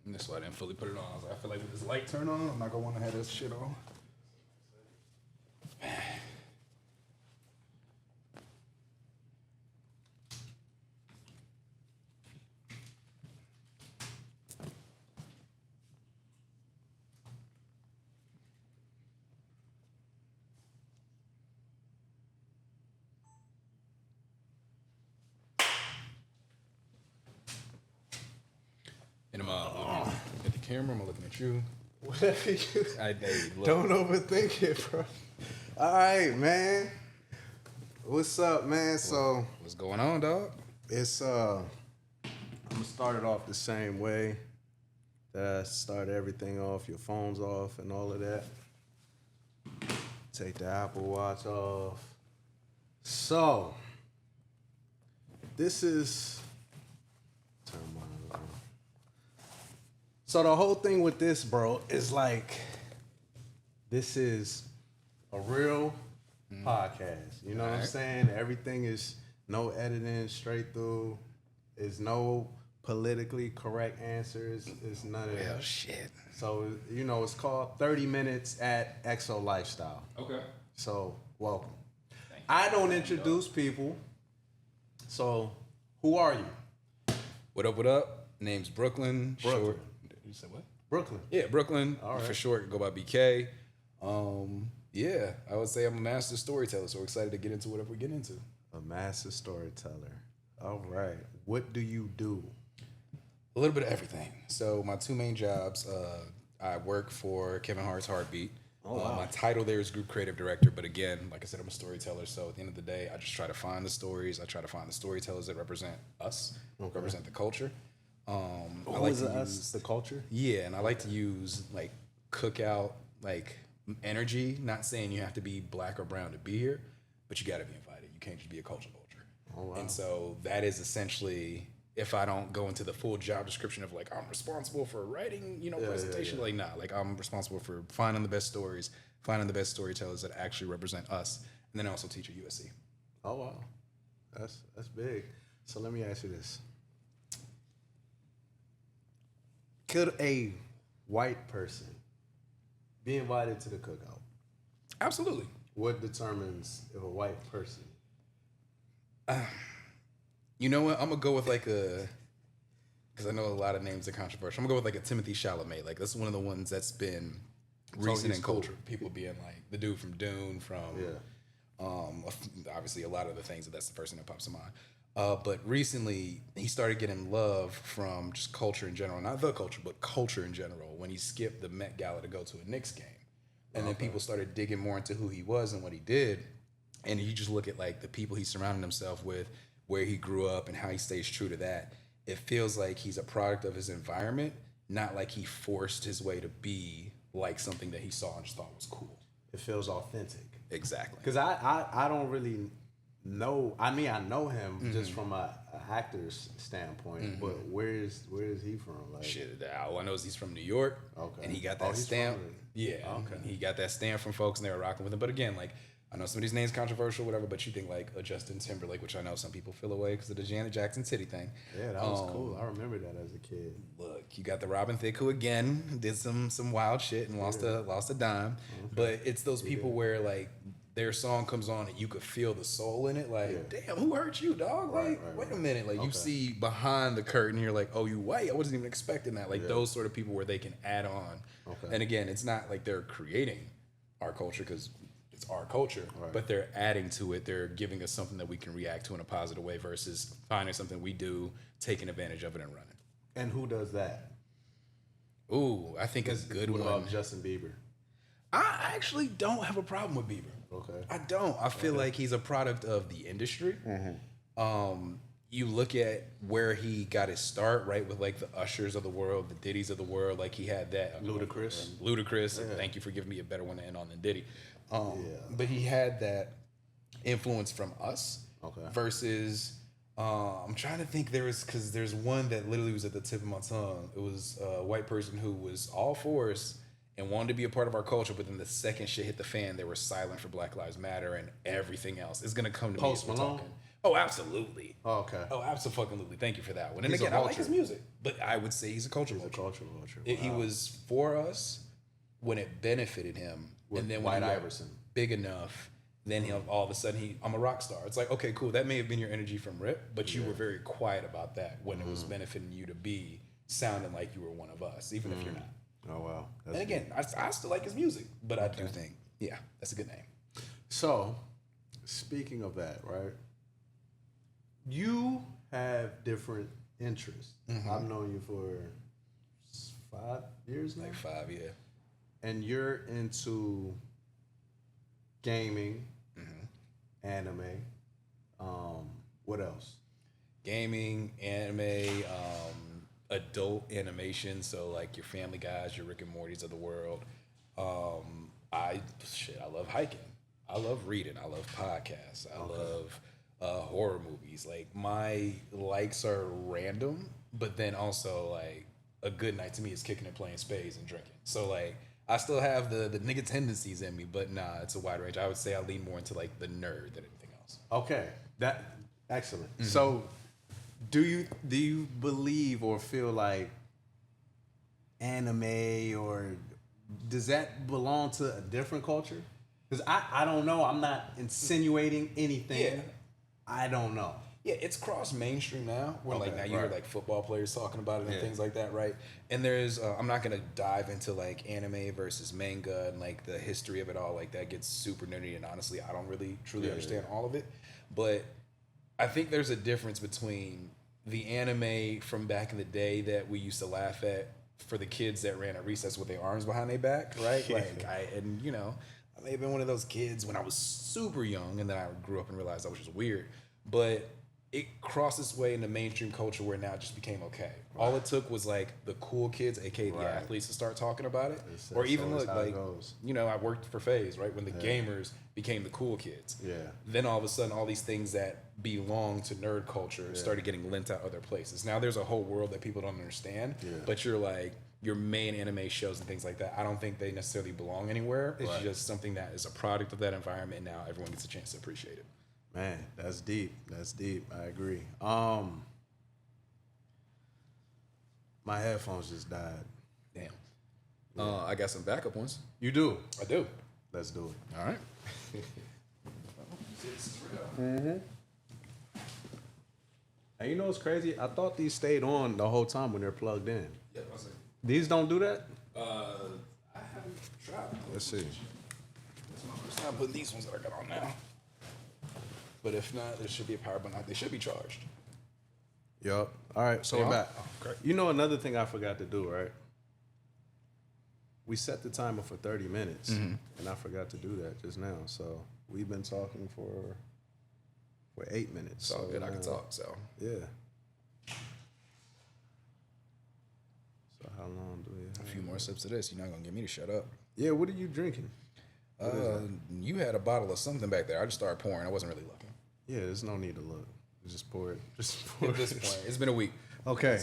And that's why I didn't fully put it on. I was like, I feel like with this light turn on, I'm not gonna want to have this shit on. And at the camera, I'm looking at you. Whatever you Look. don't overthink it, bro. All right, man. What's up, man? So What's going on, dog? it's I'm gonna start it off the same way that I started everything off, your phone's off and all of that. Take the Apple Watch off. So this is turn mine on. So the whole thing with this, bro, is like this is a real podcast. You know what I'm saying? Everything is no editing, straight through. There's no politically correct answers. It's none of that. Shit. So, you know, it's called 30 Minutes at Exo Lifestyle. Okay. So, welcome. I don't introduce people. So, who are you? What up, what up? Name's Brooklyn. Brooklyn. Short. You said what? Brooklyn. Yeah, Brooklyn. All right. For short, go by BK. Yeah, I would say I'm a master storyteller, so we're excited to get into whatever we get into. A master storyteller. All right. What do you do? A little bit of everything. So my two main jobs, I work for Kevin Hart's Heartbeat. Oh, wow. My title there is Group Creative Director, but again, like I said, I'm a storyteller. So at the end of the day, I just try to find the stories. I try to find the storytellers that represent us, represent the culture. I like to use the culture? Yeah, and I like to use like cookout like energy. Not saying you have to be black or brown to be here, but you got to be invited. You can't just be a culture vulture. Oh, wow. And so that is essentially, if I don't go into the full job description of like I'm responsible for writing, presentation, like nah, like I'm responsible for finding the best stories, finding the best storytellers that actually represent us, and then I also teach at USC. Oh, wow. That's big. So let me ask you this. Could a white person be invited to the cookout? Absolutely. What determines if a white person? You know what? I'm gonna go with like a, because I know a lot of names are controversial. I'm gonna go with like a Timothy Chalamet. Like that's one of the ones that's been recent in culture. People being like the dude from Dune, from obviously a lot of the things that's the first thing that pops in mind. But recently he started getting love from just culture in general, not the culture, but culture in general. When he skipped the Met Gala to go to a Knicks game, and then people started digging more into who he was and what he did. And you just look at like the people he surrounded himself with, where he grew up and how he stays true to that. It feels like he's a product of his environment, not like he forced his way to be like something that he saw and just thought was cool. It feels authentic. Exactly. Because I don't really know. I mean, I know him just from a actor's standpoint, but where is he from? Like, shit, all I know is he's from New York. Okay. And he got that stamp. Yeah. Okay. And he got that stamp from folks and they were rocking with him. But again, like, I know some of these names controversial, whatever, but you think like a Justin Timberlake, which I know some people feel away because of the Janet Jackson Titty thing. Yeah, that was cool. I remember that as a kid. Look, you got the Robin Thicke, who again did some wild shit and lost a dime. But it's those people where like their song comes on and you could feel the soul in it. Like, damn, who hurt you, dog? Like, wait a minute. Like you see behind the curtain, you're like, oh, you white? I wasn't even expecting that. Like those sort of people where they can add on. Okay. And again, it's not like they're creating our culture because it's our culture, but they're adding to it. They're giving us something that we can react to in a positive way versus finding something we do, taking advantage of it and running. And who does that? Ooh, I think a good one. What about Justin Bieber? I actually don't have a problem with Bieber. Okay. I don't. I feel like he's a product of the industry. You look at where he got his start, right, with like the Ushers of the world, the Diddy's of the world. Like he had that. Ludacris. And thank you for giving me a better one to end on than Diddy. But he had that influence from us versus I'm trying to think because there's one that literally was at the tip of my tongue. It was a white person who was all for us and wanted to be a part of our culture, but then the second shit hit the fan, they were silent for Black Lives Matter and everything else. It's gonna come to Post me as we're Malone? talking. Oh, absolutely. Oh, okay. Oh, absolutely. Thank you for that one. And He's a again, I like his vulture. music, but I would say he's a culture He's a vulture. culture vulture. He Wow. was for us when it benefited him, With and then White when he got Iverson. big enough, then he'll all of a sudden I'm a rock star. It's like, okay, cool. That may have been your energy from Rip, but you were very quiet about that when it was benefiting you to be sounding like you were one of us, even if you're not. Oh wow. That's And again, I still like his music, but I do think, yeah, that's a good name. So, speaking of that, right? You have different interests. I've known you for 5 years now, Like 5, yeah. and you're into gaming, anime. What else? Gaming, anime, adult animation, so like your Family Guys, your Rick and Mortys of the world. I love hiking. I love reading. I love podcasts. I love horror movies. Like my likes are random, but then also like a good night to me is kicking and playing spades and drinking. So like I still have the nigga tendencies in me, but nah, it's a wide range. I would say I lean more into like the nerd than anything else. Okay, that excellent. So, do you believe or feel like anime or does that belong to a different culture? Because I don't know. I'm not insinuating anything. Yeah. I don't know. Yeah, it's cross mainstream now. Where like now Okay, you hear right. like football players talking about it and Yeah. things like that, right? And there's I'm not gonna dive into like anime versus manga and like the history of it all. Like that gets super nerdy, and honestly, I don't really truly understand all of it. But I think there's a difference between the anime from back in the day that we used to laugh at for the kids that ran at recess with their arms behind their back, right? Like I may have been one of those kids when I was super young, and then I grew up and realized that was just weird. But it crossed its way into mainstream culture where now it just became okay. All it took was like the cool kids, aka the athletes, to start talking about it, or even look like I worked for FaZe, right? When the gamers became the cool kids. Yeah. Then all of a sudden, all these things that belong to nerd culture started getting lent out other places. Now there's a whole world that people don't understand, but you're like your main anime shows and things like that. I don't think they necessarily belong anywhere. It's just something that is a product of that environment, and now everyone gets a chance to appreciate it. Man, that's deep. That's deep. I agree. My headphones just died. Damn. I got some backup ones. You do? I do. Let's do it. All right. And you know what's crazy? I thought these stayed on the whole time when they're plugged in. Yeah, I'll say. These don't do that? I haven't tried. Let's see. It's my first time putting these ones that I got on now. But if not, there should be a power button. They should be charged. Yup. All right, so They we're on? back. Oh, great. You know another thing I forgot to do, right? We set the timer for 30 minutes, and I forgot to do that just now. So we've been talking for 8 minutes. It's all good. I can talk. So Yeah. So how long do we have? a few more sips of this. You're not gonna get me to shut up. Yeah, what are you drinking? You had a bottle of something back there. I just started pouring. I wasn't really looking. Yeah, there's no need to look. Just pour it. Just pour At this it. point, it's been a week. Okay.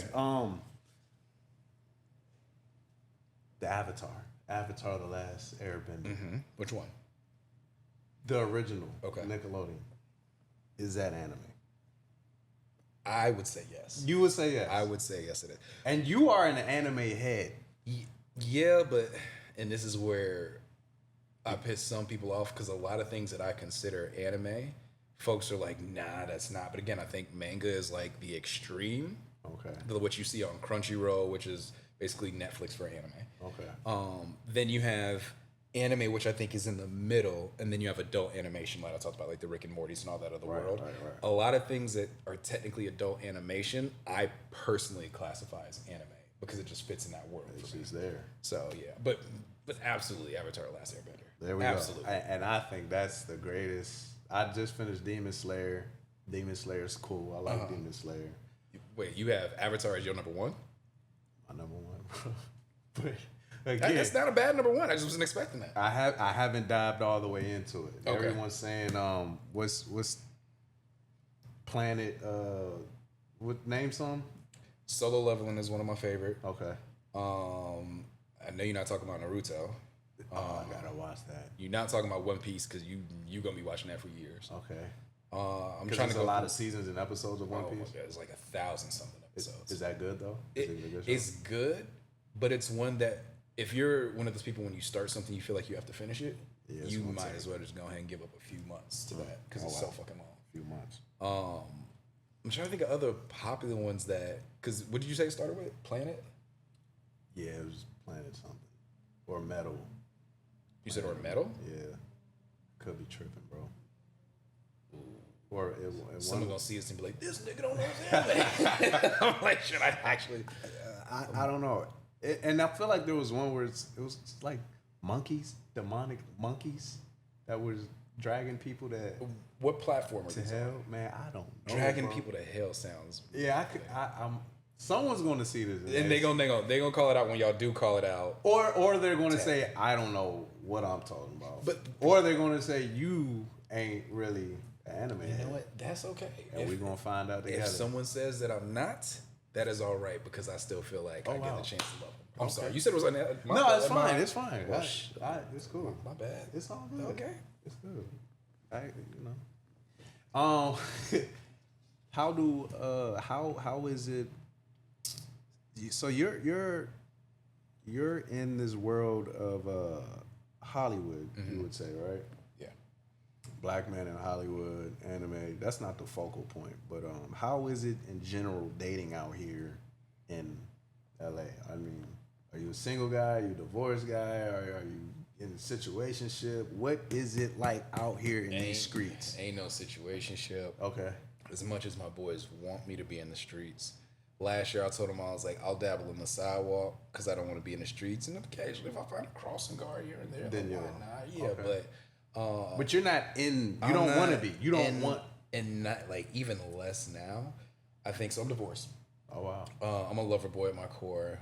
The Avatar. Avatar: The Last Airbender. Which one? The original. Okay. Nickelodeon. Is that anime? I would say yes. You would say yes. I would say yes. It is. And you are an anime head. Yeah, but and this is where I piss some people off because a lot of things that I consider anime, folks are like, nah, that's not. But again, I think manga is like the extreme. Okay. What you see on Crunchyroll, which is basically Netflix for anime. Okay. Then you have anime, which I think is in the middle, and then you have adult animation, like I talked about, like the Rick and Mortys and all that other world. Right. A lot of things that are technically adult animation, I personally classify as anime because it just fits in that world. It's For me. just there. So yeah, but absolutely, Avatar: The Last Airbender. There we absolutely. go. And I think that's the greatest. I just finished Demon Slayer. Demon Slayer's cool. I like Demon Slayer. Wait, you have Avatar as your number one? My number one, bro. But again, That's not a bad number one. I just wasn't expecting that. I haven't dived all the way into it. Okay. Everyone's saying what's Planet what name some? Solo Leveling is one of my favorite. Okay. I know you're not talking about Naruto. I gotta watch that. You're not talking about One Piece because you gonna be watching that for years. Okay. I'm trying to go a lot through, of seasons and episodes of One oh my Piece. god, it's like 1,000 something episodes. Is that good though? Is it a good show? It's good, but it's one that if you're one of those people when you start something you feel like you have to finish it, you might as well just go ahead and give up a few months to that because it's so fucking long. A few months. I'm trying to think of other popular ones that because what did you say it started with? Planet? Yeah, it was Planet something or Metal. You said or Metal? Yeah, could be tripping, bro. Or someone gonna see us and be like, "This nigga don't know what's happening." I'm like, should I actually? I don't know. And I feel like there was one where it was like monkeys, demonic monkeys that was dragging people What platform are to these hell, on? man. I don't know. Dragging bro. people to hell sounds. Yeah, I'm. Someone's going to see this, and they gonna call it out when y'all do call it out. Or they're going to say, I don't know what I'm talking about. Or they're going to say you ain't really an anime. You know what? That's okay. And we're going to find out together. If someone says that I'm not, that is all right because I still feel like I get the chance to love them. I'm sorry. You said it was on that. No, it's fine. It's fine. Well, it's cool. My bad. It's all good. Okay. It's good. How is it? So you're in this world of Hollywood, you would say, right? Yeah. Black Man in Hollywood, anime. That's not the focal point, but how is it in general dating out here in LA? I mean, are you a single guy? Are you a divorced guy? Are you in a situationship? What is it like out here in these streets? Ain't no situationship. Okay. As much as my boys want me to be in the streets. Last year I told them I was like, I'll dabble in the sidewalk because I don't want to be in the streets. And occasionally if I find a crossing guard here and there, then but you're not in. You don't want to be. You don't want. And not like even less now. I think so. I'm divorced. Oh wow. I'm a lover boy at my core.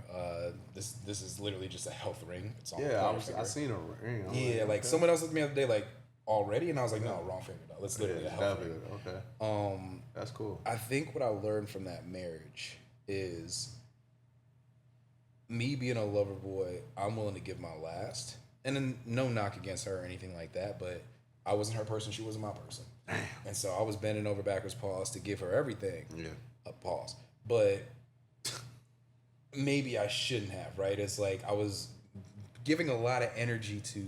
This is literally just a health ring. It's on I seen a ring. Yeah, like someone else looked at me the other day like already, and I was like, no, wrong finger. Though. It's literally a health ring. Okay. That's cool. I think what I learned from that marriage is me being a lover boy. I'm willing to give my last, and then no knock against her or anything like that, but I wasn't her person. She wasn't my person. And so I was bending over backwards, pause to give her everything. Yeah. Pause. But maybe I shouldn't have, right? It's like I was giving a lot of energy to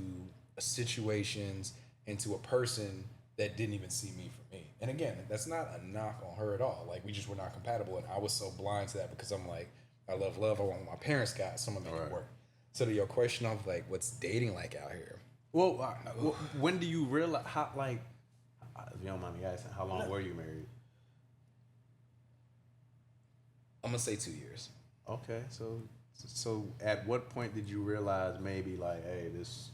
situations and to a person that didn't even see me for me. And again, that's not a knock on her at all. Like, we just were not compatible. And I was so blind to that because I'm like, I love love. I want what my parents got, so I'm going to make it work. So to your question of, like, what's dating like out here? Well, when do you realize, how, like, if you don't mind me asking, how long were you married? I'm going to say 2 years. Okay, so at what point did you realize maybe, like, hey, this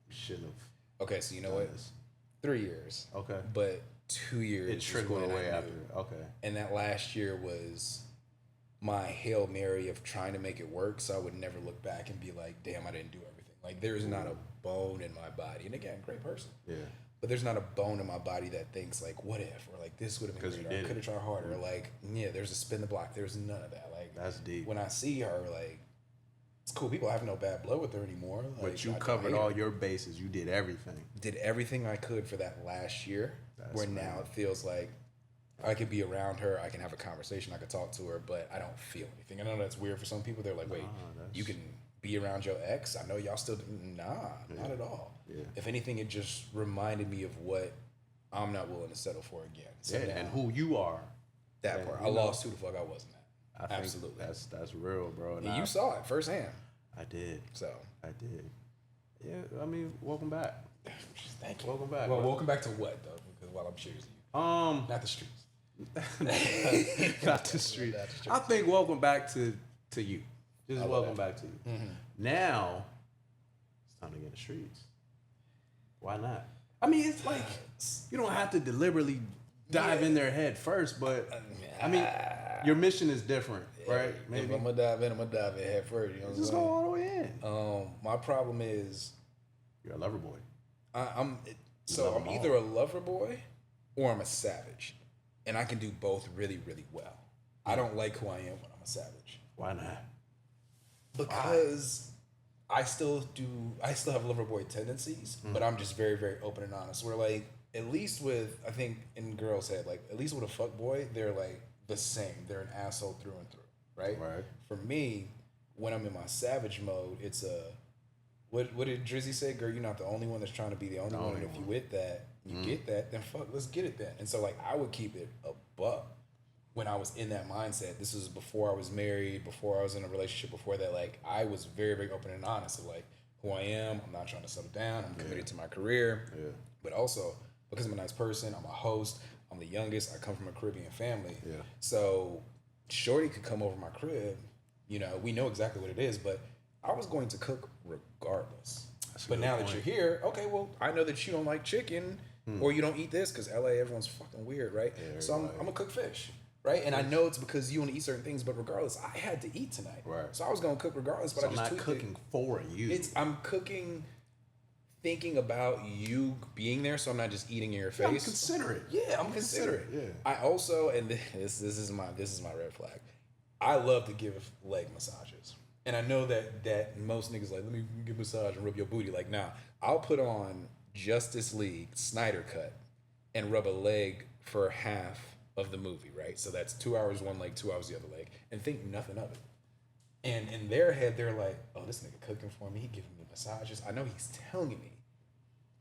shouldn't have... Okay, so you know what? 3 years. Okay. But 2 years. It trickled away after. Okay. And that last year was my Hail Mary of trying to make it work, so I would never look back and be like, damn, I didn't do everything. Like, there's not a bone in my body. And again, great person. Yeah. But there's not a bone in my body that thinks, like, what if? Or, like, this would have been great. Or I could have tried harder. Or, like, yeah, there's a spin the block. There's none of that. Like, that's deep. When I see her, like, it's cool. People have no bad blood with her anymore. Like, but you covered all your bases. You did everything. Did everything I could for that last year. Where now it feels like I could be around her. I can have a conversation. I could talk to her, but I don't feel anything. I know that's weird for some people. They're like, wait, you can be around your ex? I know y'all still... not at all. Yeah. If anything, it just reminded me of what I'm not willing to settle for again. So now, and who you are. That part. I lost who the fuck I wasn't at. Absolutely. That's real, bro. And you saw it firsthand. I did. So. I did. Yeah, I mean, welcome back. Thank you. Welcome back. Well, welcome back to what, though? Because while I'm choosing you. Not the streets. Not the streets. I think welcome back to you. Just welcome back to you. Mm-hmm. Now, it's time to get in the streets. Why not? I mean, it's like, you don't have to deliberately dive in their head first, but, I mean, your mission is different, right? Maybe. If I'm going to dive in, I'm going to dive in head first. You know what I'm saying? Just go all the way in. My problem is... You're a lover boy. I'm either a lover boy or I'm a savage. And I can do both really, really well. I don't like who I am when I'm a savage. Why not? Because I still have lover boy tendencies, but I'm just very, very open and honest. Where, like, at least with, I think in girls' head, like at least with a fuck boy, they're like the same. They're an asshole through and through, right? Right. For me, when I'm in my savage mode, it's a what did Drizzy say? Girl, you're not the only one that's trying to be the only one. And if you with that, you get that, then fuck, let's get it then. And so like I would keep it a buck when I was in that mindset. This was before I was married, before I was in a relationship, before that, like I was very, very open and honest of like who I am. I'm not trying to settle down. I'm committed to my career. Yeah. But also because I'm a nice person, I'm a host, I'm the youngest, I come from a Caribbean family. Yeah. So Shorty could come over my crib, you know, we know exactly what it is, but I was going to cook regardless. But now that you're here, okay, well, I know that you don't like chicken or you don't eat this because LA, everyone's fucking weird, right? Yeah, so I'm gonna cook fish, right? And I know it's because you want to eat certain things, but regardless, I had to eat tonight. Right. So I was gonna cook regardless, but So I just I'm not tweaked cooking for you. I'm cooking thinking about you being there, so I'm not just eating in your face. I'm considerate. Yeah, I'm considerate. Yeah. I also, and this is my red flag. I love to give leg massages, and I know that most niggas like, let me give a massage and rub your booty. Like, nah, I'll put on Justice League Snyder Cut and rub a leg for half of the movie, right? So that's 2 hours one leg, 2 hours the other leg, and think nothing of it. And in their head, they're like, oh, this nigga cooking for me, he giving me massages. I know he's telling me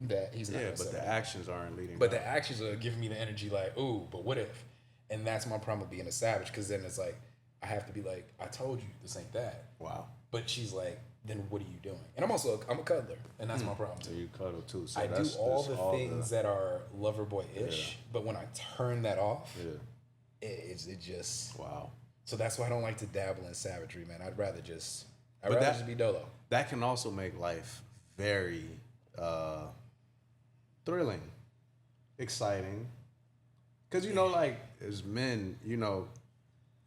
that he's not. Yeah, gonna but settle the down. actions aren't leading. But the actions are giving me the energy like, ooh, but what if? And that's my problem with being a savage, because then it's like, I have to be like, I told you this ain't that. Wow. But she's like, then what are you doing? And I'm a cuddler, and that's my problem So too. you cuddle too. So I do all the things that are lover boy-ish, but when I turn that off, it just... Wow. So that's why I don't like to dabble in savagery, man. I'd rather just be dolo. That can also make life very thrilling, exciting. Because, you know, like, as men, you know,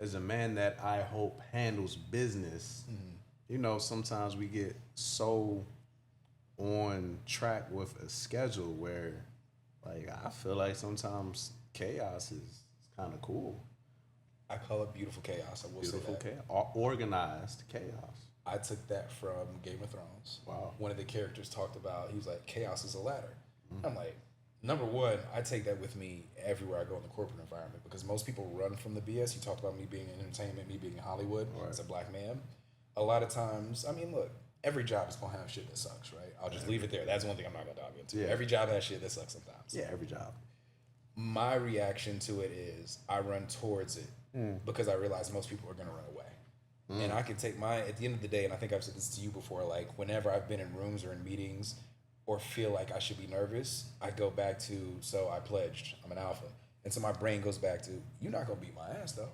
as a man that I hope handles business, you know, sometimes we get so on track with a schedule where, like, I feel like sometimes chaos is kind of cool. I call it beautiful chaos. I will say that. Chaos. Organized chaos. I took that from Game of Thrones. Wow. One of the characters talked about, he was like, chaos is a ladder. I'm like, number one, I take that with me everywhere I go in the corporate environment, because most people run from the BS. You talked about me being in entertainment, me being in Hollywood as a black man. A lot of times, I mean, look, every job is going to have shit that sucks, right? I'll just leave it there. That's one thing I'm not going to dive into. Yeah. Every job has shit that sucks sometimes. Yeah, every job. My reaction to it is I run towards it because I realize most people are going to run away. And I can take at the end of the day, and I think I've said this to you before, like whenever I've been in rooms or in meetings or feel like I should be nervous, I go back to, so I pledged, I'm an alpha. And so my brain goes back to, you're not going to beat my ass though.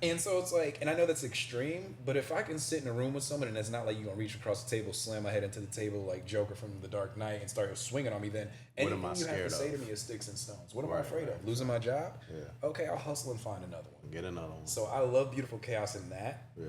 And so it's like, and I know that's extreme, but if I can sit in a room with someone and it's not like you're going to reach across the table, slam my head into the table like Joker from The Dark Knight and start swinging on me, then anything you have to say to me is sticks and stones. What am I afraid of? Losing my job? Yeah. Okay, I'll hustle and find another one. Get another one. So I love beautiful chaos in that. Yeah.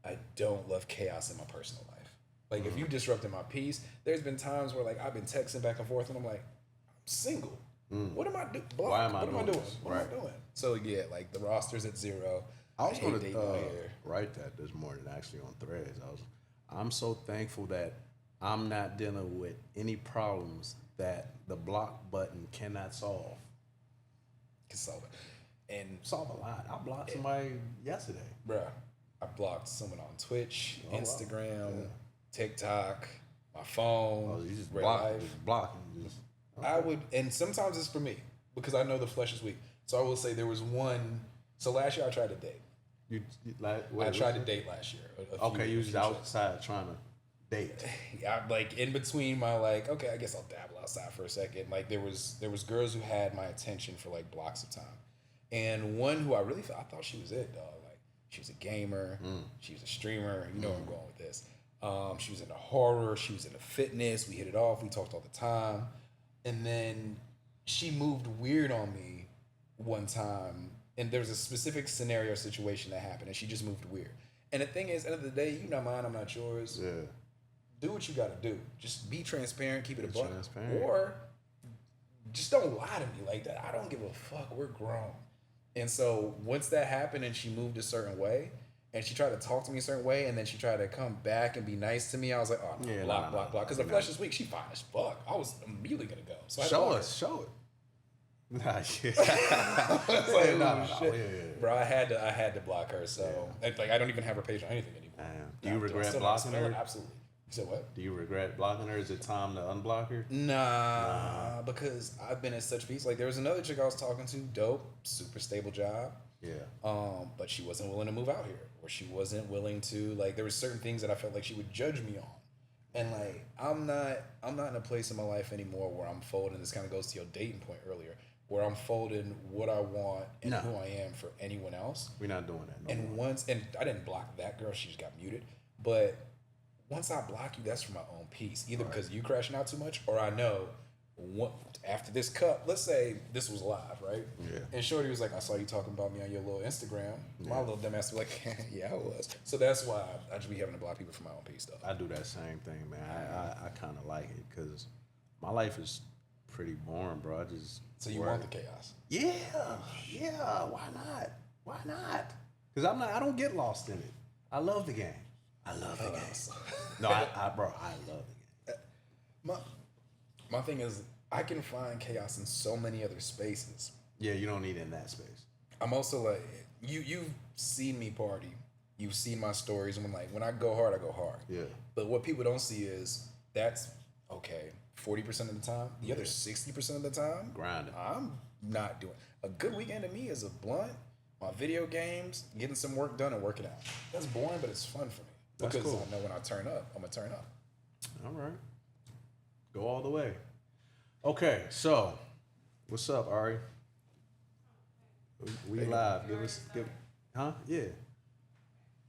I don't love chaos in my personal life. Like if you disrupted my peace, there's been times where like I've been texting back and forth and I'm like, I'm single. What am I doing? Why am I what doing am I doing? this? What am I doing? So yeah, like the roster's at 0. I was going hate to dating my hair. write that this morning actually on Threads. I'm so thankful that I'm not dealing with any problems that the block button cannot solve. Can solve it. And Solve a lot. I blocked somebody yesterday. bruh, I blocked someone on Twitch, wow. Instagram, TikTok, my phone, Oh, you just real block, life. just blocking. Just, I would, and sometimes it's for me because I know the flesh is weak. So I will say there was one. So last year I tried to date. you like? I tried to date last year. Okay, you was outside trying to date. Yeah, like in between my like, okay, I guess I'll dabble outside for a second. Like there was girls who had my attention for like blocks of time, and one who I thought she was it, dog. Like she was a gamer, she was a streamer. You know where I'm going with this. She was into horror. She was into fitness. We hit it off. We talked all the time, and then she moved weird on me one time. And there was a specific scenario or situation that happened, and she just moved weird. And the thing is, at the end of the day, you not mine, I'm not yours. Yeah. Do what you got to do. Just be transparent, keep it a buck. Transparent. Or just don't lie to me like that. I don't give a fuck. We're grown. And so once that happened and she moved a certain way, and she tried to talk to me a certain way, and then she tried to come back and be nice to me, I was like, oh, no, block. Because the flesh is weak. She fine as fuck. I was immediately going to go. So Show us. Nah, yeah. It's like, No, shit. yeah. Bro, I had to block her. So like I don't even have her page on anything anymore. Do you regret still blocking her? Absolutely. You said what? Do you regret blocking her? Is it time to unblock her? Nah, because I've been in such peace. Like there was another chick I was talking to, dope, super stable job. Yeah. But she wasn't willing to move out here, or she wasn't willing to like. There were certain things that I felt like she would judge me on, and like I'm not in a place in my life anymore where I'm folding. This kind of goes to your dating point earlier, where I'm folding what I want and who I am for anyone else. We're not doing that. No more. And I didn't block that girl; she just got muted. But once I block you, that's for my own peace. Either because you crashing out too much, or I know after this cup, let's say this was live, right? Yeah. And Shorty was like, I saw you talking about me on your little Instagram. Yeah. My little dumb ass was like, yeah, I was. So that's why I just be having to block people for my own peace, though. I do that same thing, man. I kind of like it because my life is pretty boring, bro. So you want the chaos? Yeah. Why not? Why not? Because I don't get lost in it. I love the game. I love the game. No, I love the game. My thing is, I can find chaos in so many other spaces. Yeah, you don't need it in that space. I'm also like, you've seen me party. You've seen my stories. And I'm like, when I go hard, I go hard. Yeah. But what people don't see is that's okay. 40% of the time, the other 60% of the time, grinding. I'm not doing. A good weekend to me is a blunt, my video games, getting some work done and working out. That's boring, but it's fun for me. That's because cool. I know when I turn up, I'm going to turn up. All right. Go all the way. Okay, so what's up, Ari? We live. Yeah.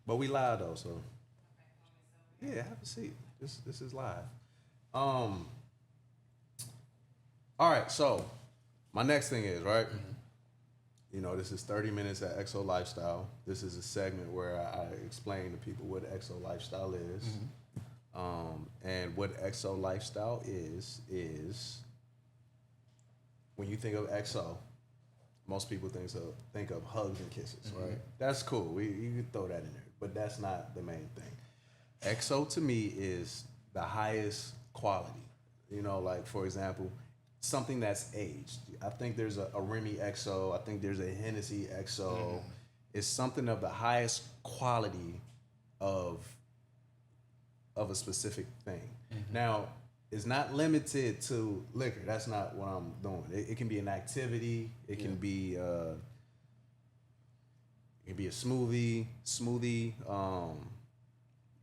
But we live though, so yeah, have a seat. This is live. All right, so my next thing is, right? Mm-hmm. You know, this is 30 minutes at Exo Lifestyle. This is a segment where I explain to people what Exo Lifestyle is. Mm-hmm. And what Exo Lifestyle is when you think of Exo, most people think of hugs and kisses, mm-hmm. right? That's cool. You can throw that in there, but that's not the main thing. Exo to me is the highest quality. You know, like for example, something that's aged. I think there's a Remy XO. I think there's a Hennessy XO. Mm-hmm. It's something of the highest quality of a specific thing. Mm-hmm. Now, it's not limited to liquor. That's not what I'm doing. It can be an activity. It can be a smoothie.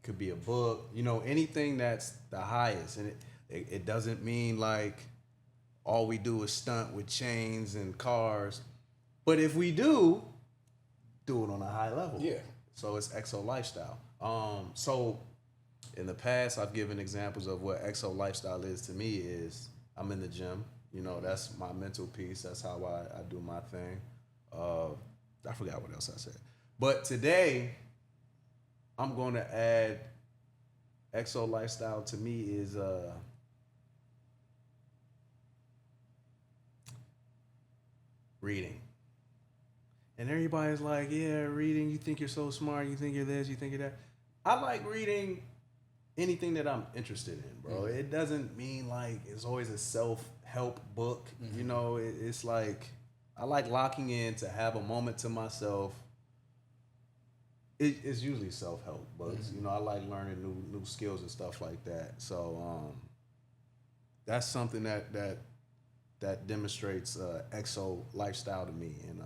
Could be a book. You know, anything that's the highest. And it doesn't mean like all we do is stunt with chains and cars. But if we do it on a high level. Yeah. So it's Exo Lifestyle. So in the past, I've given examples of what Exo Lifestyle is to me is I'm in the gym. You know, that's my mental piece. That's how I do my thing. I forgot what else I said. But today, I'm going to add Exo Lifestyle to me is reading. And everybody's like, yeah, reading, you think you're so smart, you think you're this, you think you're that. I like reading anything that I'm interested in, bro. Mm-hmm. It doesn't mean like it's always a self-help book. Mm-hmm. You know, it's like I like locking in to have a moment to myself. It's usually self-help books. Mm-hmm. You know, I like learning new skills and stuff like that. So that's something that demonstrates Exo Lifestyle to me. And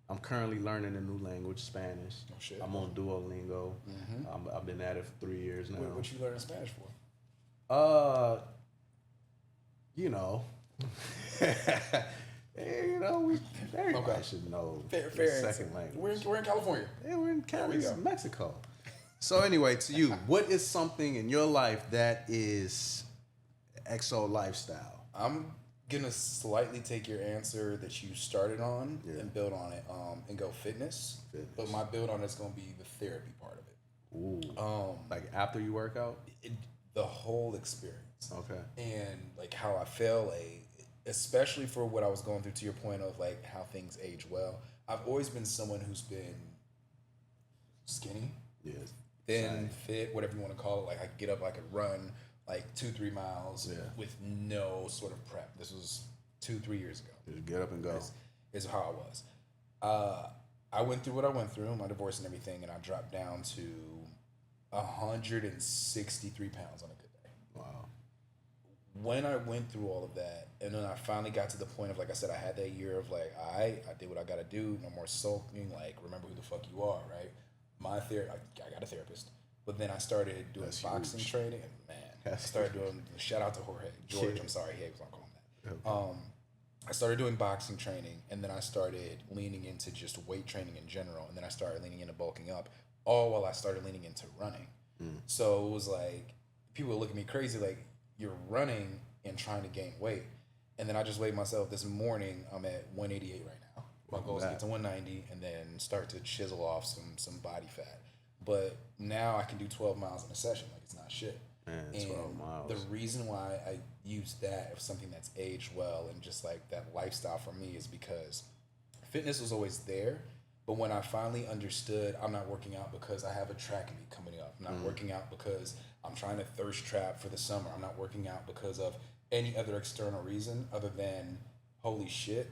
I'm currently learning a new language, Spanish. Oh, shit. I'm on Duolingo. Mm-hmm. I've been at it for 3 years now. What you learning Spanish for? You know. You know, everybody should know fair second language. We're in California. Yeah, we're in California. Mexico. So anyway, to you, what is something in your life that is Exo Lifestyle? I'm gonna slightly take your answer that you started on and build on it, and go fitness. But my build on it's gonna be the therapy part of it. Ooh. Like after you work out? The whole experience. Okay. And like how I feel, especially for what I was going through, to your point of like how things age well. I've always been someone who's been skinny, thin, fit, whatever you want to call it. Like I could get up, I could run like 2-3 miles with no sort of prep. This was 2, 3 years ago. Just get up and go. Is how I was. Uh, I went through what I went through, my divorce and everything, and I dropped down to 163 pounds on a good day. Wow. When I went through all of that, and then I finally got to the point of, like I said, I had that year of like, I did what I got to do. No more sulking. Like, remember who the fuck you are, right? I got a therapist, but then I started doing boxing training. And man, I started doing. Shout out to George. I'm sorry, he was on calling that. Okay. I started doing boxing training, and then I started leaning into just weight training in general, and then I started leaning into bulking up, all while I started leaning into running. So it was like people would look at me crazy, like, you're running and trying to gain weight. And then I just weighed myself this morning. I'm at 188 right now. My goal is to get to 190 and then start to chisel off some body fat. But now I can do 12 miles in a session. Like, it's not shit. Man, 12 miles. The reason why I use that as something that's aged well and just like that lifestyle for me is because fitness was always there. But when I finally understood, I'm not working out because I have a track meet coming up. I'm not working out because I'm trying to thirst trap for the summer. I'm not working out because of any other external reason other than, holy shit,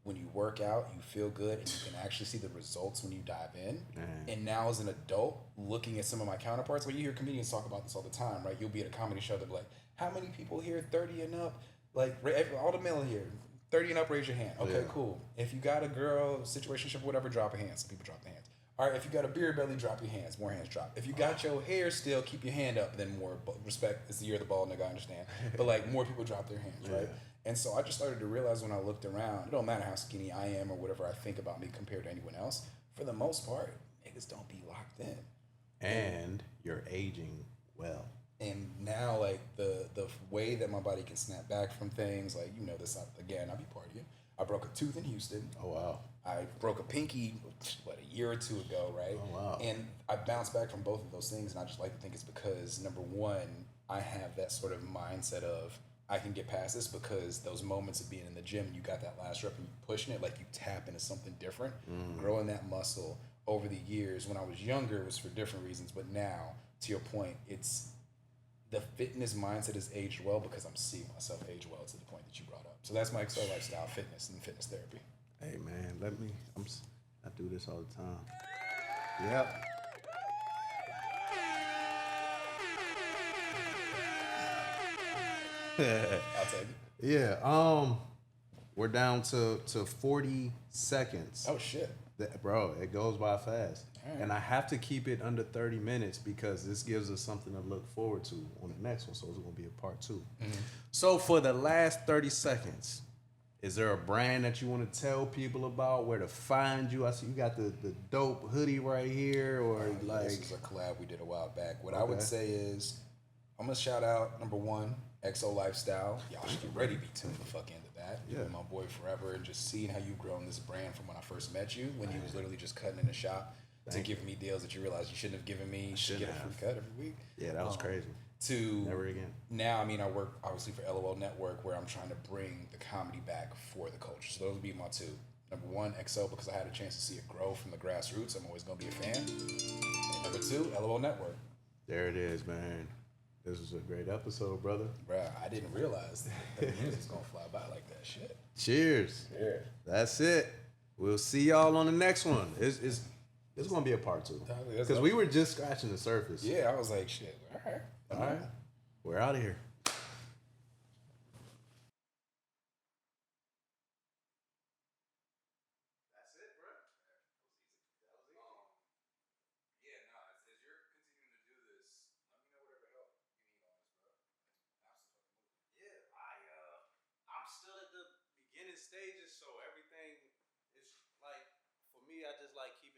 when you work out, you feel good and you can actually see the results when you dive in. And now as an adult, looking at some of my counterparts, well, you hear comedians talk about this all the time, right? You'll be at a comedy show, they'll be like, how many people here 30 and up? Like, all the male here, 30 and up, raise your hand. Okay, cool. If you got a girl, situationship, whatever, drop a hand. Some people drop their hands. All right, if you got a beer belly, drop your hands. More hands drop. If you got your hair still, keep your hand up. Then more respect. It's the year of the ball, nigga, I understand. But like, more people drop their hands, right? And so I just started to realize when I looked around, it don't matter how skinny I am or whatever I think about me compared to anyone else. For the most part, niggas don't be locked in. And you're aging well. And now, like, the way that my body can snap back from things, like, you know, this, again, I be partying. I broke a tooth in Houston. Oh, wow. I broke a pinky, a year or two ago, right? Oh, wow. And I bounced back from both of those things, and I just like to think it's because, number one, I have that sort of mindset of, I can get past this because those moments of being in the gym, you got that last rep and you pushing it, like you tap into something different, growing that muscle over the years. When I was younger, it was for different reasons, but now, to your point, it's the fitness mindset has aged well because I'm seeing myself age well to the point that you brought up. So that's my Excel lifestyle, fitness and fitness therapy. Hey man, I do this all the time. Yep. I'll take it. Yeah. We're down to 40 seconds. Oh shit. Bro, it goes by fast. Right. And I have to keep it under 30 minutes because this gives us something to look forward to on the next one. So it's going to be a part 2. Mm-hmm. So for the last 30 seconds, is there a brand that you want to tell people about, where to find you? I see you got the dope hoodie right here, or like... This is a collab we did a while back. What I would say is, I'm going to shout out, number one, XO Lifestyle. Y'all should get ready to be tuned the fuck into that. You've been my boy forever, and just seeing how you've grown this brand from when I first met you, when you was literally just cutting in the shop, to giving me deals that you realized you shouldn't have given me. You should get a free cut every week. Yeah, that was crazy. To never again. Now, I mean, I work obviously for LOL Network, where I'm trying to bring the comedy back for the culture. So those would be my two. Number one, XO, because I had a chance to see it grow from the grassroots. I'm always going to be a fan. And number two, LOL Network. There it is, man. This was a great episode, brother. Bruh, I didn't realize that the music's going to fly by like that shit. Cheers. Yeah. That's it. We'll see y'all on the next one. It's going to be a part 2. Because we were just scratching the surface. Yeah, I was like, shit. All right. All right. We're out of here. That's it, bro. That was easy. Yeah, nah, as you're continuing to do this, let me know whatever help you need on this, bro. Absolutely. Yeah, I'm still at the beginning stages, so everything is like, for me, I just like keeping